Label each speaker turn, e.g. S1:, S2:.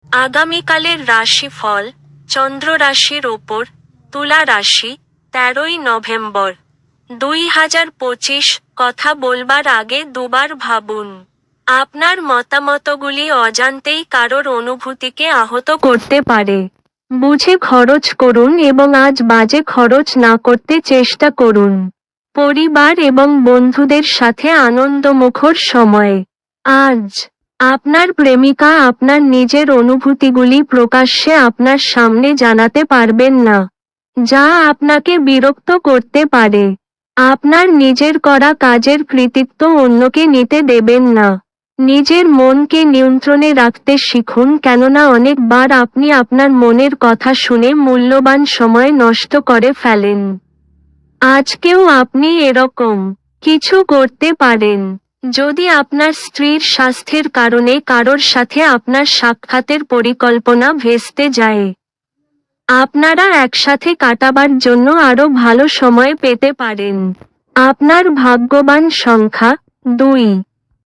S1: আগামীকালের রাশিফল, চন্দ্র রাশির ওপর, তুলা রাশি, 13ই নভেম্বর 2025। কথা বলবার আগে দুবার ভাবুন। আপনার মতামতগুলি অজান্তেই কারোর অনুভূতিকে আহত করতে পারে। বুঝে খরচ করুন এবং আজ বাজে খরচ না করতে চেষ্টা করুন। পরিবার এবং বন্ধুদের সাথে আনন্দমুখর সময়। আজ আপনার প্রেমিকা আপনার নিজের অনুভূতিগুলি প্রকাশ্যে আপনার সামনে জানাতে পারবেন না, যা আপনাকে বিরক্ত করতে পারে। আপনার নিজের করা কাজের কৃতিত্ব অন্যকে নিতে দেবেন না। নিজের মনকে নিয়ন্ত্রণে রাখতে শিখুন, কেননা অনেকবার আপনি আপনার মনের কথা শুনে মূল্যবান সময় নষ্ট করে ফেলেন। আজকেও আপনি এরকম কিছু করতে পারেন। যদি আপনার স্ত্রীর স্বাস্থ্যের কারণে কারোর সাথে আপনার সাক্ষাতের পরিকল্পনা ভেস্তে যায়, আপনারা একসাথে কাটাবার জন্য আরো ভালো সময় পেতে পারেন। আপনার ভাগ্যবান সংখ্যা 2।